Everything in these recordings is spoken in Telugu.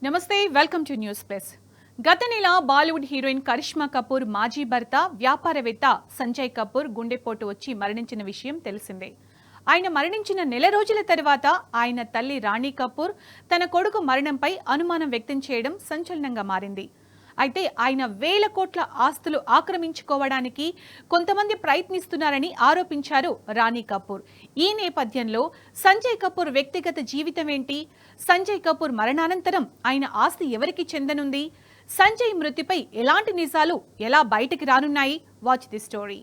నమస్తే వెల్కమ్ టు న్యూస్ ప్లస్. గత నెల బాలీవుడ్ హీరోయిన్ కరిష్మా కపూర్ మాజీ భర్త వ్యాపారవేత్త సంజయ్ కపూర్ గుండెపోటు వచ్చి మరణించిన విషయం తెలిసిందే. ఆయన మరణించిన నెల రోజుల తర్వాత ఆయన తల్లి రాణి కపూర్ తన కొడుకు మరణంపై అనుమానం వ్యక్తం చేయడం సంచలనంగా మారింది. అయితే ఆయన వేల కోట్ల ఆస్తులు ఆక్రమించుకోవడానికి కొంతమంది ప్రయత్నిస్తున్నారని ఆరోపించారు రాణి కపూర్. ఈ నేపథ్యంలో సంజయ్ కపూర్ వ్యక్తిగత జీవితం ఏంటి, సంజయ్ కపూర్ మరణానంతరం ఆయన ఆస్తి ఎవరికి చెందనుంది, సంజయ్ మృతిపై ఎలాంటి నిజాలు ఎలా బయటికి రానున్నాయి, వాచ్ ది స్టోరీ.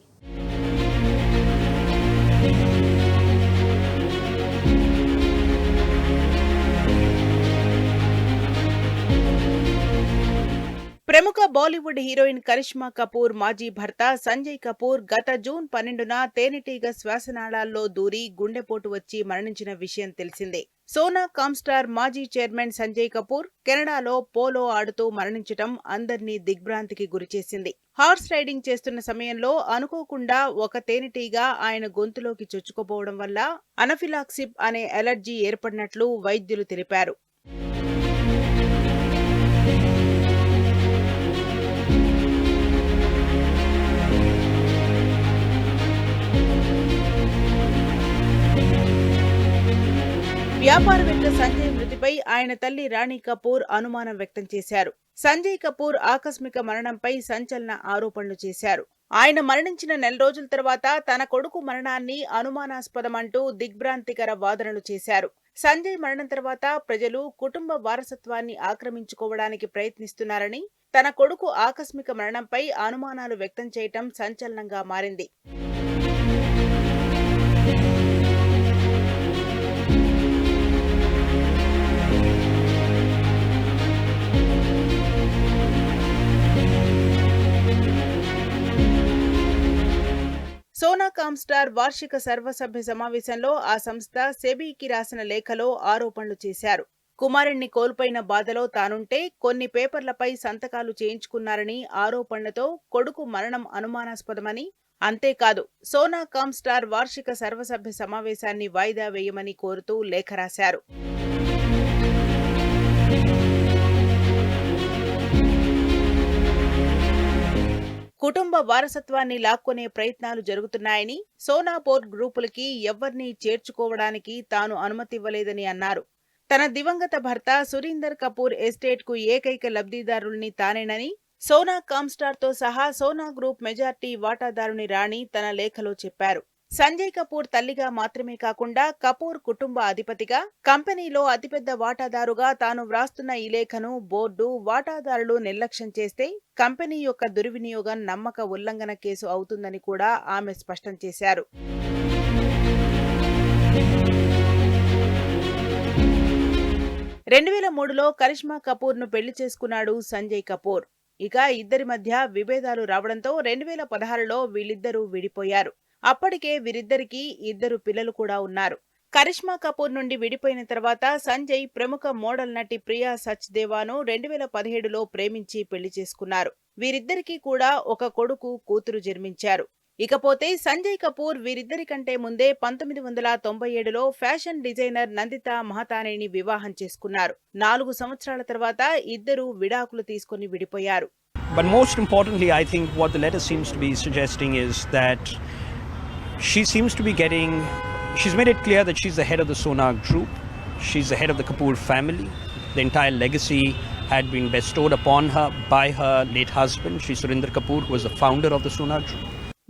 ప్రముఖ బాలీవుడ్ హీరోయిన్ కరిష్మా కపూర్ మాజీ భర్త సంజయ్ కపూర్ గత జూన్ 12న తేనెటీగ శ్వాసనాళాల్లో దూరి గుండెపోటు వచ్చి మరణించిన విషయం తెలిసిందే. సోనా కామ్స్టార్ మాజీ చైర్మన్ సంజయ్ కపూర్ కెనడాలో పోలో ఆడుతూ మరణించటం అందర్నీ దిగ్భ్రాంతికి గురిచేసింది. హార్స్ రైడింగ్ చేస్తున్న సమయంలో అనుకోకుండా ఒక తేనెటీగ ఆయన గొంతులోకి చొచ్చుకుపోవడం వల్ల అనఫిలాక్సిస్ అనే అలర్జీ ఏర్పడినట్లు వైద్యులు తెలిపారు. వ్యాపారవేత్త సంజయ్ మృతిపై ఆయన తల్లి రాణి కపూర్ అనుమానం వ్యక్తం చేశారు. సంజయ్ కపూర్ ఆకస్మిక మరణంపై సంచలన ఆరోపణలు చేశారు. ఆయన మరణించిన నెల రోజుల తర్వాత తన కొడుకు మరణాన్ని అనుమానాస్పదమంటూ దిగ్భ్రాంతికర వాదనలు చేశారు. సంజయ్ మరణం తర్వాత ప్రజలు కుటుంబ వారసత్వాన్ని ఆక్రమించుకోవడానికి ప్రయత్నిస్తున్నారని, తన కొడుకు ఆకస్మిక మరణంపై అనుమానాలు వ్యక్తం చేయటం సంచలనంగా మారింది. సోనా కామ్స్టార్ వార్షిక సర్వసభ్య సమావేశంలో ఆ సంస్థ సెబీకి రాసిన లేఖలో ఆరోపణలు చేశారు. కుమారుణ్ణి కోల్పోయిన బాధలో తానుంటే కొన్ని పేపర్లపై సంతకాలు చేయించుకున్నారని ఆరోపణలతో కొడుకు మరణం అనుమానాస్పదమని, అంతేకాదు సోనా కామ్స్టార్ వార్షిక సర్వసభ్య సమావేశాన్ని వాయిదా వేయమని కోరుతూ లేఖ రాశారు. కుటుంబ వారసత్వాన్ని లాక్కొనే ప్రయత్నాలు జరుగుతున్నాయని, సోనా పోర్ట్ గ్రూపులకి ఎవ్వర్నీ చేర్చుకోవడానికి తాను అనుమతివ్వలేదని అన్నారు. తన దివంగత భర్త సురీందర్ కపూర్ ఎస్టేట్ కు ఏకైక లబ్ధిదారుల్ని తానేనని, సోనా కామ్స్టార్తో సహా సోనా గ్రూప్ మెజార్టీ వాటాదారుని రాణి తన లేఖలో చెప్పారు. సంజయ్ కపూర్ తల్లిగా మాత్రమే కాకుండా కపూర్ కుటుంబ అధిపతిగా, కంపెనీలో అతిపెద్ద వాటాదారుగా తాను వ్రాస్తున్న ఈ లేఖను బోర్డు, వాటాదారులు నిర్లక్ష్యం చేస్తే కంపెనీ యొక్క దుర్వినియోగం నమ్మక ఉల్లంఘన కేసు అవుతుందని కూడా ఆమె స్పష్టం చేశారు. 2003లో కరిష్మా కపూర్ను పెళ్లి చేసుకున్నాడు సంజయ్ కపూర్. ఇక ఇద్దరి మధ్య విభేదాలు రావడంతో 2016లో వీళ్ళిద్దరూ విడిపోయారు. అప్పటికే వీరిద్దరికీ ఇద్దరు పిల్లలు కూడా ఉన్నారు. కరిష్మా కపూర్ నుండి విడిపోయిన తర్వాత సంజయ్ ప్రముఖ మోడల్ నటి ప్రియా సచ్దేవాను 2017లో ప్రేమించి పెళ్లి చేసుకున్నారు. వీరిద్దరికీ కూడా ఒక కొడుకు, కూతురు జన్మించారు. ఇకపోతే సంజయ్ కపూర్ వీరిద్దరి కంటే ముందే 1997లో ఫ్యాషన్ డిజైనర్ నందితా మహతానేని వివాహం చేసుకున్నారు. 4 సంవత్సరాల తర్వాత ఇద్దరు విడాకులు తీసుకుని విడిపోయారు. But most importantly, I think what the letter seems to be suggesting is that she's made it clear that she's the head of the Sona Group. She's the head of the Kapoor family. The entire legacy had been bestowed upon her by her late husband, Shri Surinder Kapoor, who was the founder of the Sona Group.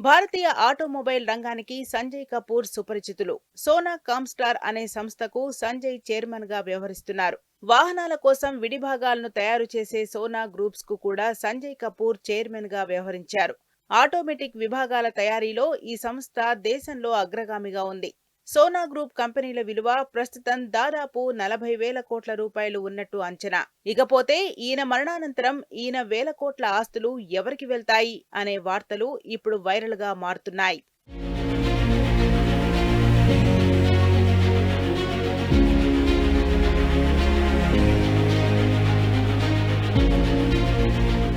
Bharatiya automobile రంగానికి సంజయ్ కపూర్ సుపరిచితులు. సోనా కామ్స్టార్ అనే సంస్థకు సంజయ్ చైర్మన్ గా వ్యవహరిస్తున్నారు. వాహనాల కోసం విడిభాగాలను తయారు చేసే సోనా గ్రూప్స్ కు కూడా సంజయ్ కపూర్ చైర్మన్ గా వ్యవహరించారు. ఆటోమేటిక్ విభాగాల తయారీలో ఈ సంస్థ దేశంలో అగ్రగామిగా ఉంది. సోనా గ్రూప్ కంపెనీల విలువ ప్రస్తుతం దాదాపు 40,000 కోట్ల రూపాయలు ఉన్నట్టు అంచనా. ఇకపోతే ఈయన మరణానంతరం ఈయన వేల కోట్ల ఆస్తులు ఎవరికి వెళ్తాయి అనే వార్తలు ఇప్పుడు వైరల్ గా మారుతున్నాయి.